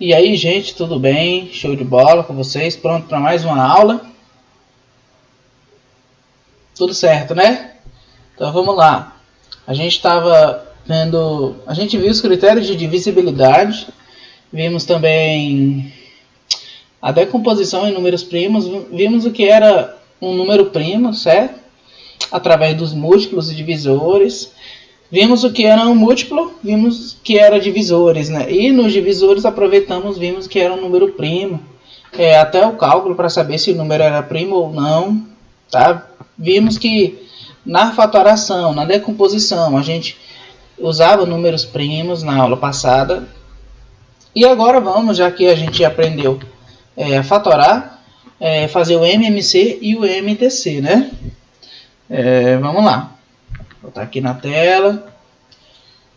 E aí, gente, tudo bem? Show de bola com vocês? Pronto para mais uma aula? Tudo certo, né? Então vamos lá. A gente viu os critérios de divisibilidade, vimos também a decomposição em números primos, vimos o que era um número primo, certo? Através dos múltiplos e divisores. Vimos o que era um múltiplo, vimos que era divisores, né? E nos divisores vimos que era um número primo. Até o cálculo para saber se o número era primo ou não, tá? Vimos que na fatoração, na decomposição, a gente usava números primos na aula passada. E agora vamos, já que a gente aprendeu a fatorar, fazer o MMC e o MTC, né? Vamos lá. Vou botar aqui na tela.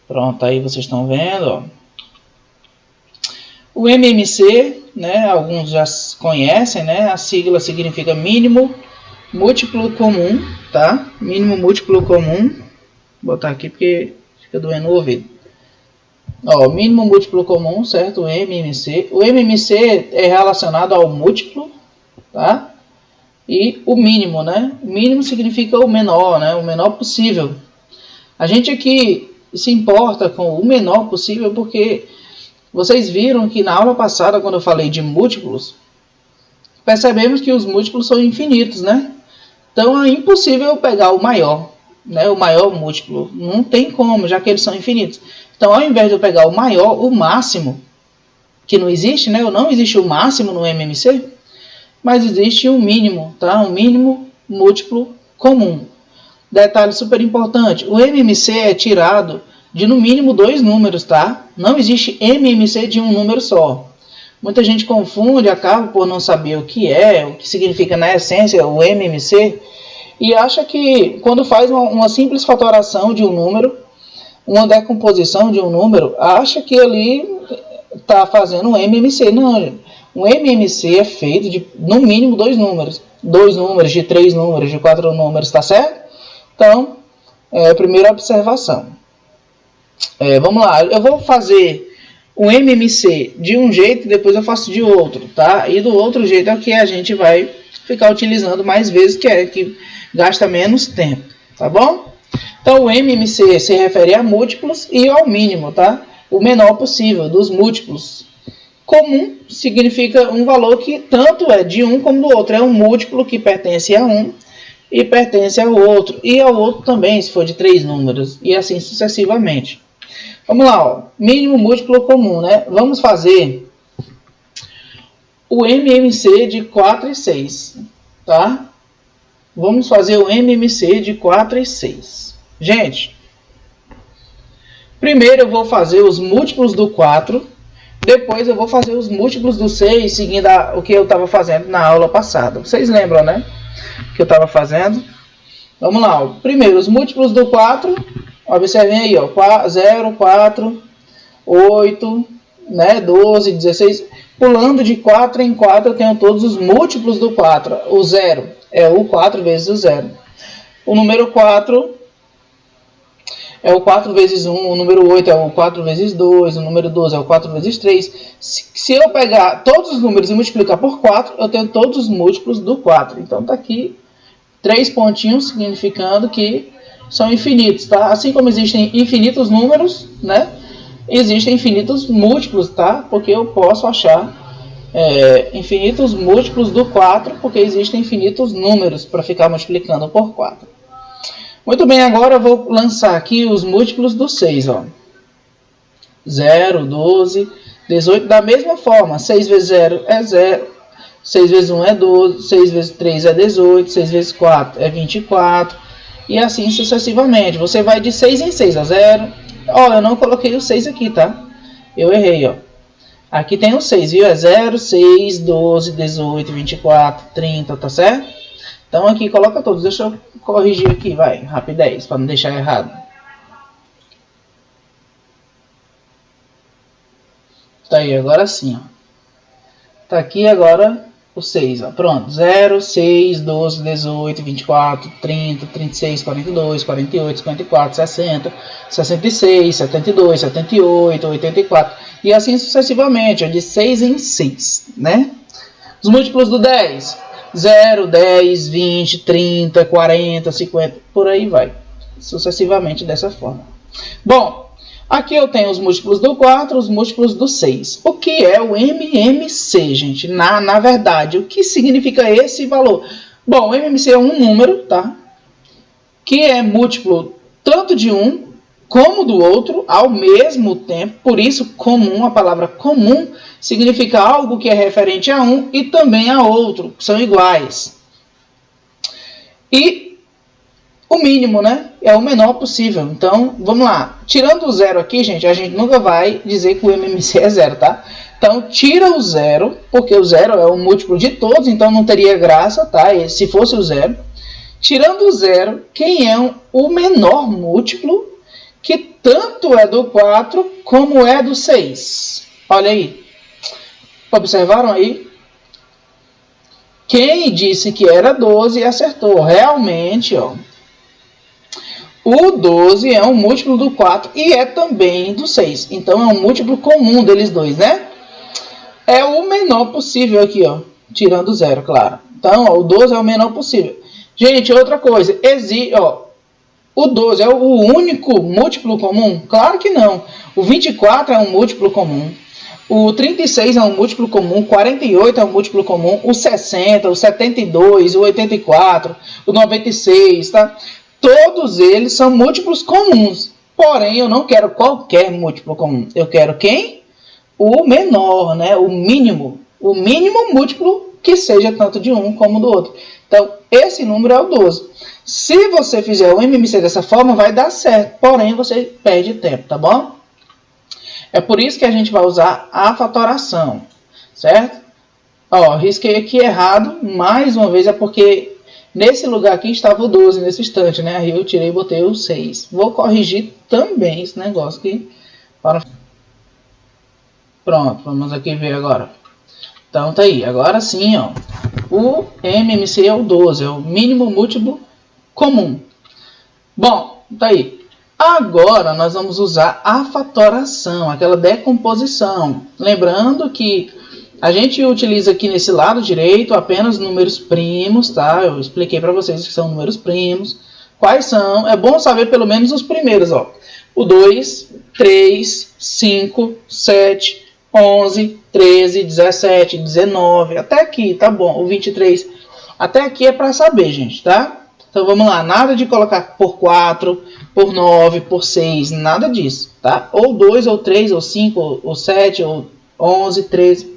Pronto, aí vocês estão vendo, ó. O MMC, né, alguns já conhecem, né? A sigla significa mínimo múltiplo comum, tá? Mínimo múltiplo comum. Vou botar aqui porque fica doendo o ouvido. Ó, mínimo múltiplo comum, certo? O MMC. O MMC é relacionado ao múltiplo, tá? E o mínimo, né? O mínimo significa o menor, né? O menor possível. A gente aqui se importa com o menor possível porque vocês viram que na aula passada, quando eu falei de múltiplos, percebemos que os múltiplos são infinitos, né? Então é impossível pegar o maior, né? O maior múltiplo. Não tem como, já que eles são infinitos. Então, ao invés de eu pegar o maior, o máximo, que não existe, né? Não existe o máximo no MMC, mas existe um mínimo, tá? Um mínimo múltiplo comum. Detalhe super importante, o MMC é tirado de no mínimo 2 números, tá? Não existe MMC de um número só. Muita gente confunde, acaba por não saber o que significa na essência o MMC, e acha que quando faz uma simples fatoração de um número, uma decomposição de um número, acha que ali está fazendo um MMC. Não, um MMC é feito de no mínimo 2 números. 2 números, de 3 números, de 4 números, tá certo? Então, primeira observação. Vamos lá, eu vou fazer o MMC de um jeito e depois eu faço de outro, tá? E do outro jeito é o que a gente vai ficar utilizando mais vezes, que gasta menos tempo, tá bom? Então o MMC se refere a múltiplos e ao mínimo, tá? O menor possível dos múltiplos. Comum significa um valor que tanto é de um como do outro. É um múltiplo que pertence a um e pertence ao outro. E ao outro também, se for de 3 números. E assim sucessivamente. Vamos lá, ó. Mínimo múltiplo comum, né? Vamos fazer o MMC de 4 e 6, tá? Vamos fazer o MMC de 4 e 6. Gente, primeiro eu vou fazer os múltiplos do 4, depois eu vou fazer os múltiplos do 6, seguindo o que eu estava fazendo na aula passada. Vocês lembram, né? Que eu estava fazendo? Vamos lá, ó. Primeiro, os múltiplos do 4, observem aí, ó, 0, 4, 8, né, 12, 16. Pulando de 4 em 4, eu tenho todos os múltiplos do 4. O 0 é o 4 vezes o 0. O número 4 é o 4 vezes 1, o número 8 é o 4 vezes 2, o número 12 é o 4 vezes 3. Se eu pegar todos os números e multiplicar por 4, eu tenho todos os múltiplos do 4. Então está aqui 3 pontinhos, significando que são infinitos, tá? Assim como existem infinitos números, né? Existem infinitos múltiplos, tá? Porque eu posso achar infinitos múltiplos do 4, porque existem infinitos números para ficar multiplicando por 4. Muito bem, agora eu vou lançar aqui os múltiplos do 6, ó. 0, 12, 18, da mesma forma, 6 vezes 0 é 0, 6 vezes 1 é 12, 6 vezes 3 é 18, 6 vezes 4 é 24, e assim sucessivamente. Você vai de 6 em 6, ó, 0. Ó, eu não coloquei o 6 aqui, tá? Eu errei, ó. Aqui tem o 6, viu? É 0, 6, 12, 18, 24, 30, tá certo? Então aqui coloca todos. Deixa eu corrigir aqui, vai, rapidez, para não deixar errado. Tá aí, agora sim, ó. Tá aqui agora o 6, ó. Pronto, 0, 6, 12, 18, 24, 30, 36, 42, 48, 54, 60, 66, 72, 78, 84 e assim sucessivamente, ó, de 6 em 6, né? Os múltiplos do 10, 0, 10, 20, 30, 40, 50, por aí vai, sucessivamente dessa forma. Bom, aqui eu tenho os múltiplos do 4, os múltiplos do 6. O que é o MMC, gente? Na verdade, o que significa esse valor? Bom, o MMC é um número, tá? Que é múltiplo tanto de um como do outro ao mesmo tempo. Por isso, comum, a palavra comum significa algo que é referente a um e também a outro, que são iguais. E o mínimo, né? É o menor possível. Então, vamos lá. Tirando o zero aqui, gente, a gente nunca vai dizer que o MMC é zero, tá? Então, tira o zero, porque o zero é o múltiplo de todos, então não teria graça, tá? E se fosse o zero. Tirando o zero, quem é o menor múltiplo que tanto é do 4 como é do 6? Olha aí. Observaram aí? Quem disse que era 12 acertou. Realmente, ó. O 12 é um múltiplo do 4 e é também do 6. Então, é um múltiplo comum deles dois, né? É o menor possível aqui, ó. Tirando o zero, claro. Então, ó, o 12 é o menor possível. Gente, outra coisa. Ó, o 12 é o único múltiplo comum? Claro que não. O 24 é um múltiplo comum. O 36 é um múltiplo comum. O 48 é um múltiplo comum. O 60, o 72, o 84, o 96, tá? Todos eles são múltiplos comuns. Porém, eu não quero qualquer múltiplo comum. Eu quero quem? O menor, né? O mínimo. O mínimo múltiplo que seja tanto de um como do outro. Então, esse número é o 12. Se você fizer o MMC dessa forma, vai dar certo. Porém, você perde tempo, tá bom? É por isso que a gente vai usar a fatoração, certo? Ó, risquei aqui errado. Mais uma vez, é porque nesse lugar aqui estava o 12, nesse instante, né? Aí eu tirei e botei o 6. Vou corrigir também esse negócio aqui. Pronto, vamos aqui ver agora. Então, tá aí. Agora sim, ó. O MMC é o 12, é o mínimo múltiplo comum. Bom, tá aí. Agora nós vamos usar a fatoração, aquela decomposição. Lembrando que a gente utiliza aqui nesse lado direito apenas números primos, tá? Eu expliquei para vocês que são números primos. Quais são? É bom saber pelo menos os primeiros, ó. O 2, 3, 5, 7, 11, 13, 17, 19, até aqui, tá bom. O 23, até aqui é para saber, gente, tá? Então vamos lá, nada de colocar por 4, por 9, por 6, nada disso, tá? Ou 2, ou 3, ou 5, ou 7, ou 11, 13.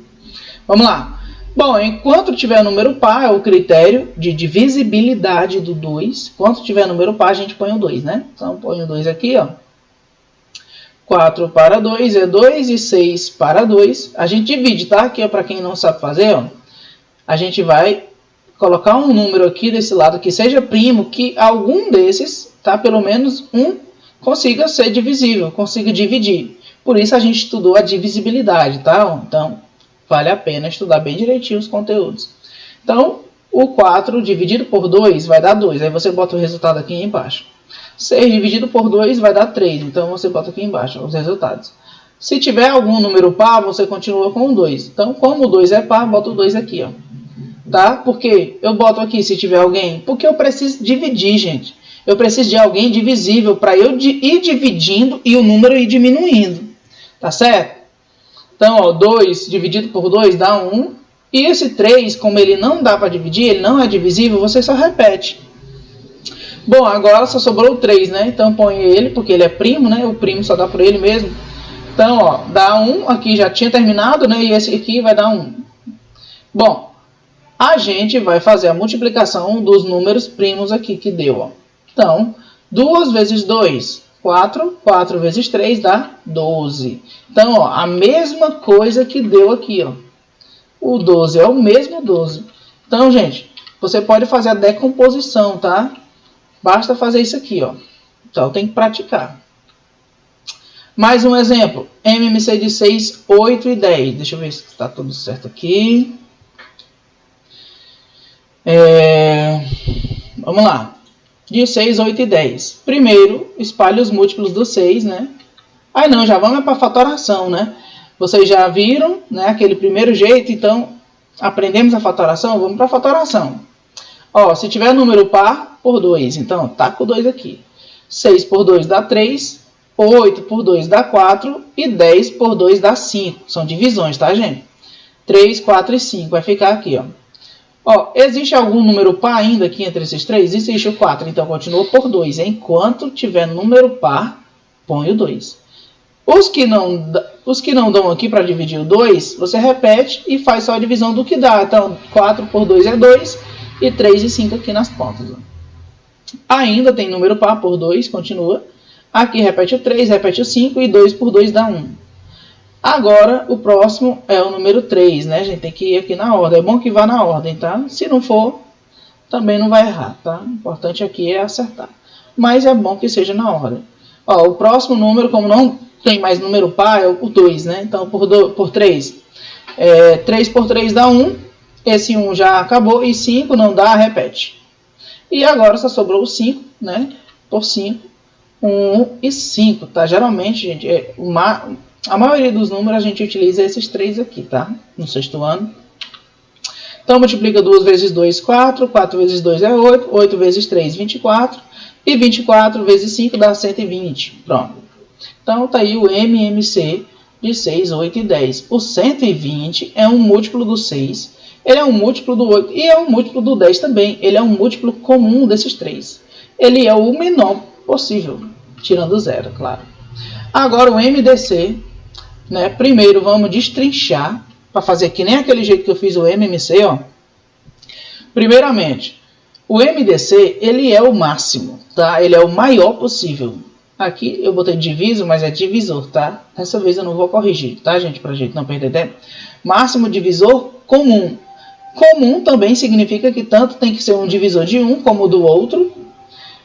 Vamos lá. Bom, enquanto tiver número par, é o critério de divisibilidade do 2. Enquanto tiver número par, a gente põe o 2, né? Então põe o 2 aqui, ó. 4 para 2 é 2 e 6 para 2. A gente divide, tá? Aqui, para quem não sabe fazer, ó. A gente vai colocar um número aqui desse lado que seja primo, que algum desses, tá? Pelo menos um consiga ser divisível, consiga dividir. Por isso a gente estudou a divisibilidade, tá? Então, vale a pena estudar bem direitinho os conteúdos. Então, o 4 dividido por 2 vai dar 2. Aí você bota o resultado aqui embaixo. 6 dividido por 2 vai dar 3. Então, você bota aqui embaixo os resultados. Se tiver algum número par, você continua com o 2. Então, como o 2 é par, bota o 2 aqui, ó. Tá? Por que eu boto aqui se tiver alguém? Porque eu preciso dividir, gente. Eu preciso de alguém divisível para eu ir dividindo e o número ir diminuindo. Tá certo? Então, ó, 2 dividido por 2 dá 1. E esse 3, como ele não dá para dividir, ele não é divisível, você só repete. Bom, agora só sobrou o 3, né? Então põe ele, porque ele é primo, né? O primo só dá por ele mesmo. Então, ó, dá 1. Aqui já tinha terminado, né? E esse aqui vai dar 1. Bom, a gente vai fazer a multiplicação dos números primos aqui que deu, ó. Então, 2 vezes 2, 4. 4 vezes 3 dá 12. Então, ó, a mesma coisa que deu aqui, ó. O 12 é o mesmo 12. Então, gente, você pode fazer a decomposição, tá? Basta fazer isso aqui, ó. Então, tem que praticar. Mais um exemplo. MMC de 6, 8 e 10. Deixa eu ver se está tudo certo aqui. Vamos lá. De 6, 8 e 10. Primeiro, espalhe os múltiplos do 6, né? Aí não, já vamos para a fatoração, né? Vocês já viram, né, aquele primeiro jeito, então aprendemos a fatoração, vamos para a fatoração. Ó, se tiver número par, por 2, então taca o 2 aqui. 6 por 2 dá 3, 8 por 2 dá 4 e 10 por 2 dá 5. São divisões, tá, gente? 3, 4 e 5 vai ficar aqui, ó. Ó, existe algum número par ainda aqui entre esses três? Existe o 4, então continua por 2. Enquanto tiver número par, põe o 2. Os que não dão aqui para dividir o 2, você repete e faz só a divisão do que dá. Então, 4 por 2 é 2 e 3 e 5 aqui nas pontas. Ó. Ainda tem número par por 2, continua. Aqui repete o 3, repete o 5 e 2 por 2 dá 1. Agora, o próximo é o número 3, né? A gente tem que ir aqui na ordem. É bom que vá na ordem, tá? Se não for, também não vai errar, tá? O importante aqui é acertar. Mas é bom que seja na ordem. Ó, o próximo número, como não tem mais número par, é o 2, né? Então, por 3. 3 por 3 dá 1. Esse 1 já acabou. E 5 não dá, repete. E agora só sobrou o 5, né? Por 5, 1 e 5, tá? Geralmente, gente, a maioria dos números a gente utiliza esses três aqui, tá? No sexto ano. Então, multiplica 2 vezes 2, 4. 4 vezes 2 é 8. 8 vezes 3, 24. E 24 vezes 5 dá 120. Pronto. Então, tá aí o MMC de 6, 8 e 10. O 120 é um múltiplo do 6. Ele é um múltiplo do 8 e é um múltiplo do 10 também. Ele é um múltiplo comum desses três. Ele é o menor possível, tirando zero, claro. Agora, o MDC... Né? Primeiro vamos destrinchar, para fazer que nem aquele jeito que eu fiz o MMC, ó. Primeiramente, o MDC, ele é o máximo, tá? Ele é o maior possível. Aqui eu botei diviso, mas é divisor, tá? Dessa vez eu não vou corrigir, tá, gente? Pra gente não perder tempo. Máximo divisor comum. Comum também significa que tanto tem que ser um divisor de um como o do outro.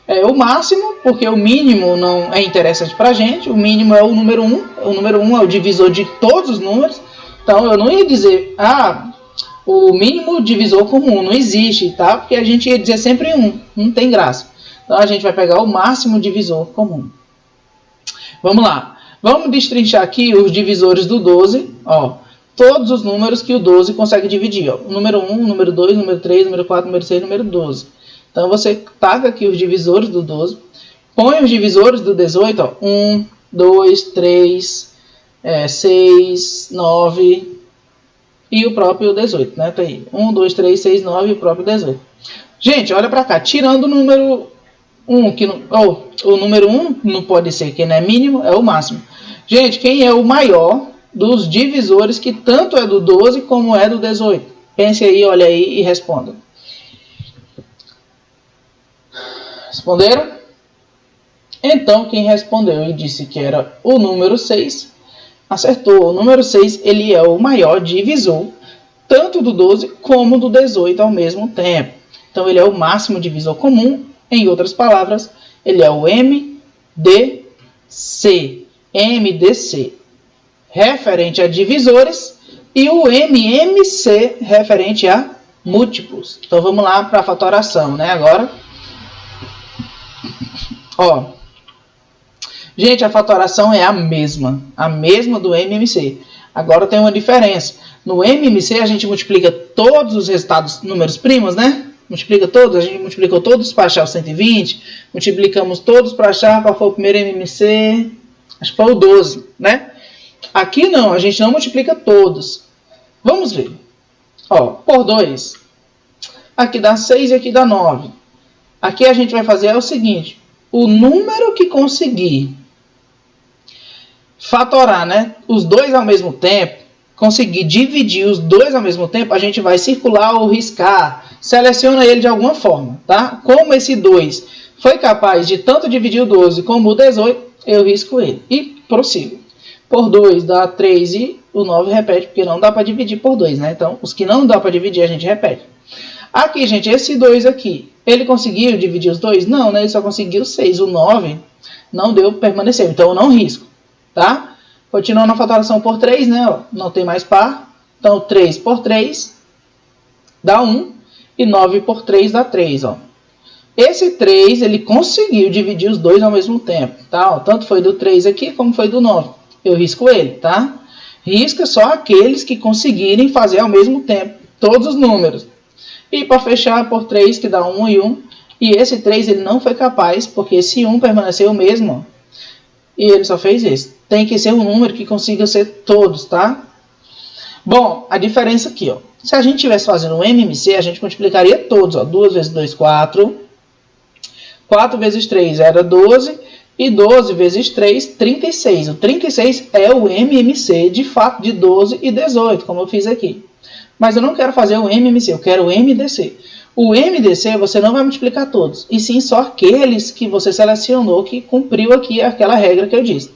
É o máximo, porque o mínimo não é interessante para a gente. O mínimo é o número 1. O número 1 é o divisor de todos os números. Então, eu não ia dizer, o mínimo divisor comum não existe, tá? Porque a gente ia dizer sempre 1. Não tem graça. Então, a gente vai pegar o máximo divisor comum. Vamos lá. Vamos destrinchar aqui os divisores do 12. Ó, todos os números que o 12 consegue dividir. Ó. O número 1, o número 2, o número 3, o número 4, o número 6, o número 12. Então, você taca aqui os divisores do 12. Põe os divisores do 18. Ó, 1, 2, 3, 6, 9 e o próprio 18. Né? Tá aí. 1, 2, 3, 6, 9 e o próprio 18. Gente, olha para cá. Tirando o número 1, o número 1 não pode ser, que não é mínimo, é o máximo. Gente, quem é o maior dos divisores que tanto é do 12 como é do 18? Pense aí, olha aí e responda. Responderam? Então, quem respondeu e disse que era o número 6, acertou. O número 6, ele é o maior divisor, tanto do 12 como do 18 ao mesmo tempo. Então, ele é o máximo divisor comum. Em outras palavras, ele é o MDC. MDC, referente a divisores, e o MMC, referente a múltiplos. Então, vamos lá para a fatoração, né? Agora... Ó, gente, a fatoração é a mesma do MMC. Agora tem uma diferença. No MMC a gente multiplica todos os resultados números primos, né? Multiplica todos, a gente multiplicou todos para achar o 120, multiplicamos todos para achar qual foi o primeiro MMC, acho que foi o 12, né? Aqui não, a gente não multiplica todos. Vamos ver. Ó, por 2, aqui dá 6 e aqui dá 9. Aqui a gente vai fazer o seguinte. O número que conseguir fatorar, né, os dois ao mesmo tempo, conseguir dividir os dois ao mesmo tempo, a gente vai circular ou riscar, seleciona ele de alguma forma, tá? Como esse 2 foi capaz de tanto dividir o 12 como o 18, eu risco ele e prossigo. Por 2 dá 3 e o 9 repete, porque não dá para dividir por 2, né? Então, os que não dá para dividir, a gente repete. Aqui, gente, esse 2 aqui, ele conseguiu dividir os dois? Não, né? Ele só conseguiu 6. O 9 não deu, permaneceu. Então, eu não risco, tá? Continuando a fatoração por 3, né? Ó, não tem mais par. Então, 3 por 3 dá 1. e 9 por 3 dá 3, ó. Esse 3, ele conseguiu dividir os dois ao mesmo tempo, tá? Ó, tanto foi do 3 aqui, como foi do 9. Eu risco ele, tá? Risca só aqueles que conseguirem fazer ao mesmo tempo todos os números. E para fechar, por 3, que dá 1 e 1. E esse 3 ele não foi capaz, porque esse 1 permaneceu o mesmo. E ele só fez esse. Tem que ser um número que consiga ser todos, tá? Bom, a diferença aqui, ó. Se a gente estivesse fazendo um MMC, a gente multiplicaria todos, ó. 2 vezes 2, 4. 4 vezes 3 era 12. E 12 vezes 3, 36. O 36 é o MMC, de fato, de 12 e 18, como eu fiz aqui. Mas eu não quero fazer o MMC, eu quero o MDC. O MDC você não vai multiplicar todos, e sim só aqueles que você selecionou que cumpriu aqui aquela regra que eu disse.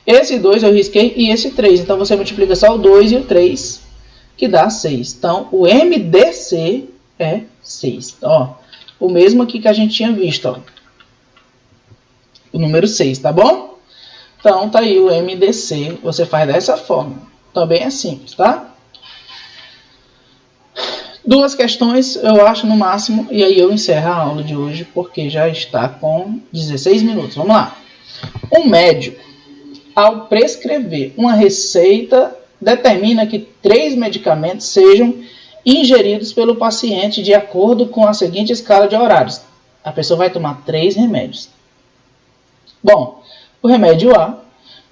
Esse 2 eu risquei e esse 3, então você multiplica só o 2 e o 3, que dá 6. Então o MDC é 6. Ó, o mesmo aqui que a gente tinha visto, ó. O número 6, tá bom? Então tá aí o MDC, você faz dessa forma. Também é simples, tá? Duas questões, eu acho, no máximo, e aí eu encerro a aula de hoje, porque já está com 16 minutos. Vamos lá. Um médico, ao prescrever uma receita, determina que 3 medicamentos sejam ingeridos pelo paciente de acordo com a seguinte escala de horários. A pessoa vai tomar 3 remédios. Bom, o remédio A,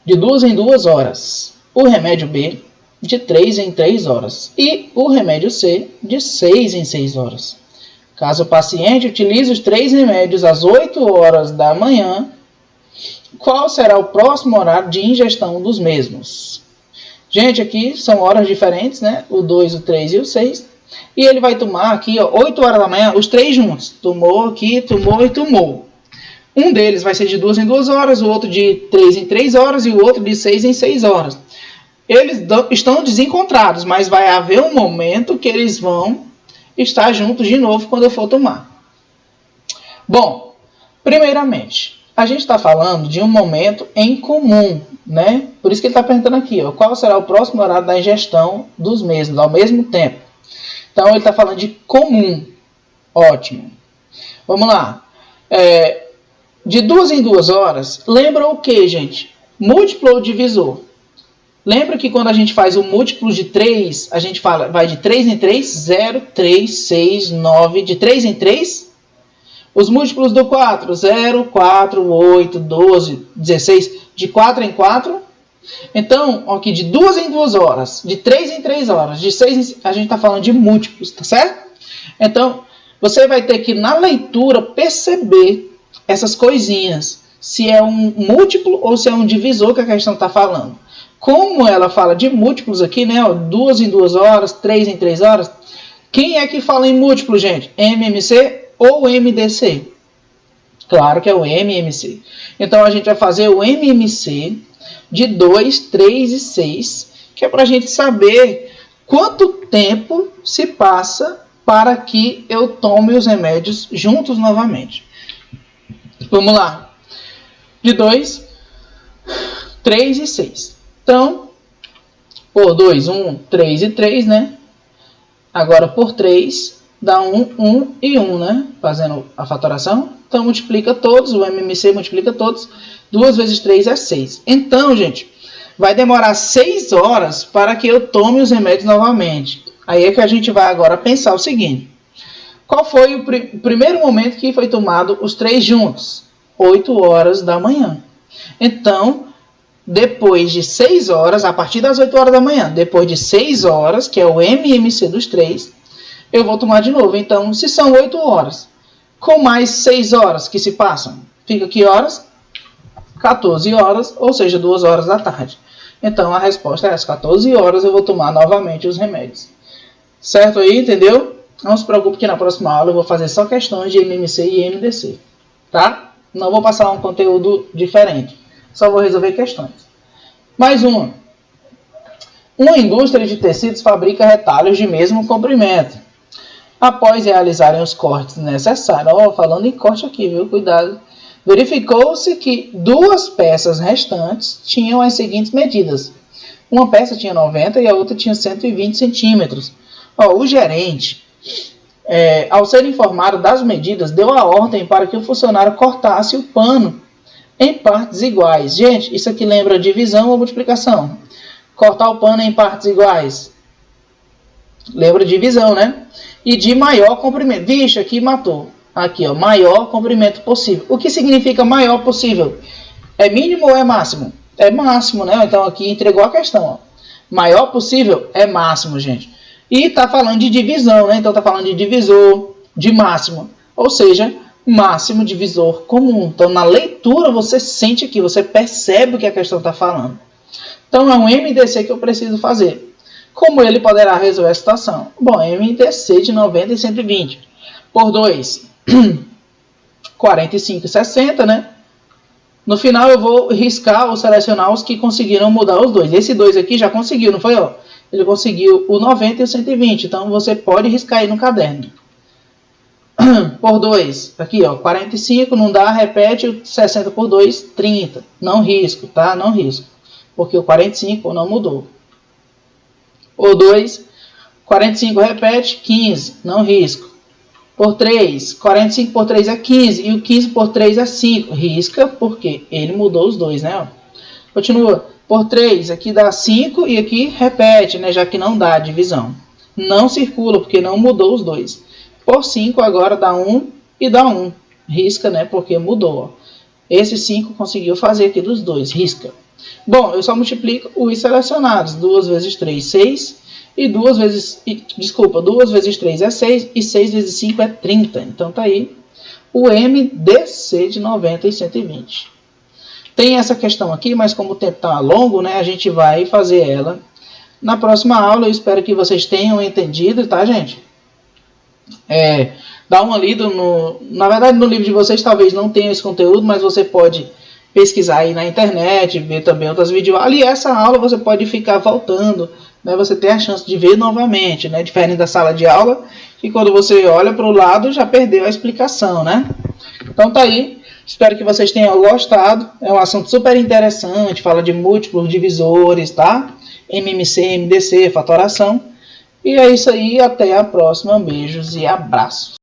de 2 em 2 horas. O remédio B, de 3 em 3 horas. E o remédio C, de 6 em 6 horas. Caso o paciente utilize os 3 remédios às 8 horas da manhã, qual será o próximo horário de ingestão dos mesmos? Gente, aqui são horas diferentes, né? O 2, o 3 e o 6. E ele vai tomar aqui, ó, 8 horas da manhã, os 3 juntos. Tomou aqui, tomou e tomou. Um deles vai ser de 2 em 2 horas, o outro de 3 em 3 horas e o outro de 6 em 6 horas. Eles estão desencontrados, mas vai haver um momento que eles vão estar juntos de novo quando eu for tomar. Bom, primeiramente, a gente está falando de um momento em comum, né? Por isso que ele está perguntando aqui, ó, qual será o próximo horário da ingestão dos mesmos, ao mesmo tempo. Então, ele está falando de comum. Ótimo. Vamos lá. De 2 em 2 horas, lembra o que, gente? Múltiplo ou divisor? Lembra que quando a gente faz o múltiplo de 3, a gente fala, vai de 3 em 3, 0, 3, 6, 9, de 3 em 3. Os múltiplos do 4, 0, 4, 8, 12, 16, de 4 em 4. Então, aqui de 2 em 2 horas, de 3 em 3 horas, de 6 em 6, a gente está falando de múltiplos, tá certo? Então, você vai ter que, na leitura, perceber essas coisinhas, se é um múltiplo ou se é um divisor que a questão está falando. Como ela fala de múltiplos aqui, né? 2 em 2 horas, 3 em 3 horas. Quem é que fala em múltiplo, gente? MMC ou MDC? Claro que é o MMC. Então a gente vai fazer o MMC de 2, 3 e 6, que é para a gente saber quanto tempo se passa para que eu tome os remédios juntos novamente. Vamos lá. De 2, 3 e 6. Então, por 2, 1, 3 e 3, né? Agora, por 3, dá 1, 1 e 1, né? Fazendo a fatoração. Então, multiplica todos, o MMC multiplica todos. 2 vezes 3 é 6. Então, gente, vai demorar 6 horas para que eu tome os remédios novamente. Aí é que a gente vai agora pensar o seguinte. Qual foi o primeiro momento que foi tomado os 3 juntos? 8 horas da manhã. Então, depois de 6 horas, a partir das 8 horas da manhã, depois de 6 horas, que é o MMC dos 3, eu vou tomar de novo. Então, se são 8 horas, com mais 6 horas que se passam, fica que horas? 14 horas, ou seja, 2 horas da tarde. Então, a resposta é às 14 horas eu vou tomar novamente os remédios. Certo aí, entendeu? Não se preocupe que na próxima aula eu vou fazer só questões de MMC e MDC. Tá? Não vou passar um conteúdo diferente. Só vou resolver questões. Mais uma. Uma indústria de tecidos fabrica retalhos de mesmo comprimento. Após realizarem os cortes necessários, falando em corte aqui, viu? Cuidado. Verificou-se que 2 peças restantes tinham as seguintes medidas. Uma peça tinha 90 e a outra tinha 120 centímetros. O gerente ao ser informado das medidas, deu a ordem para que o funcionário cortasse o pano em partes iguais. Gente, isso aqui lembra divisão ou multiplicação? Cortar o pano em partes iguais. Lembra divisão, né? E de maior comprimento. Vixe, aqui matou. Aqui, ó, maior comprimento possível. O que significa maior possível? É mínimo ou é máximo? É máximo, né? Então aqui entregou a questão, ó. Maior possível é máximo, gente. E tá falando de divisão, né? Então tá falando de divisor, de máximo. Ou seja, máximo divisor comum. Então na leitura você sente aqui, você percebe o que a questão está falando. Então é um MDC que eu preciso fazer. Como ele poderá resolver a situação? Bom, MDC de 90 e 120. Por 2, 45 e 60, né? No final eu vou riscar ou selecionar os que conseguiram mudar os dois. Esse 2 aqui já conseguiu, não foi? Ó? Ele conseguiu o 90 e o 120. Então você pode riscar aí no caderno. Por 2, aqui ó, 45, não dá, repete, 60 por 2, 30. Não risco, tá? Não risco. Porque o 45 não mudou. Por 2, 45 repete, 15, não risco. Por 3, 45 por 3 é 15 e o 15 por 3 é 5. Risca porque ele mudou os dois, né? Continua. Por 3, aqui dá 5 e aqui repete, né? Já que não dá divisão. Não circula porque não mudou os dois. Por 5 agora dá 1 e dá 1. Risca, né? Porque mudou. Esse 5 conseguiu fazer aqui dos dois. Risca. Bom, eu só multiplico os selecionados. 2 vezes 3, 6. E 2 vezes 3 é 6 e 6 vezes 5 é 30. Então tá aí o MDC de 90 e 120. Tem essa questão aqui, mas como o tempo está longo, né, a gente vai fazer ela na próxima aula. Eu espero que vocês tenham entendido, tá, gente? Dá uma lida na verdade no livro de vocês talvez não tenha esse conteúdo, mas você pode pesquisar aí na internet, ver também outras videoaulas. E essa aula você pode ficar voltando, né? Você tem a chance de ver novamente, né? Diferente da sala de aula, que quando você olha para o lado já perdeu a explicação, né? Então tá aí, espero que vocês tenham gostado. É um assunto super interessante, fala de múltiplos divisores, tá? MMC, MDC, fatoração. E é isso aí, até a próxima, beijos e abraços.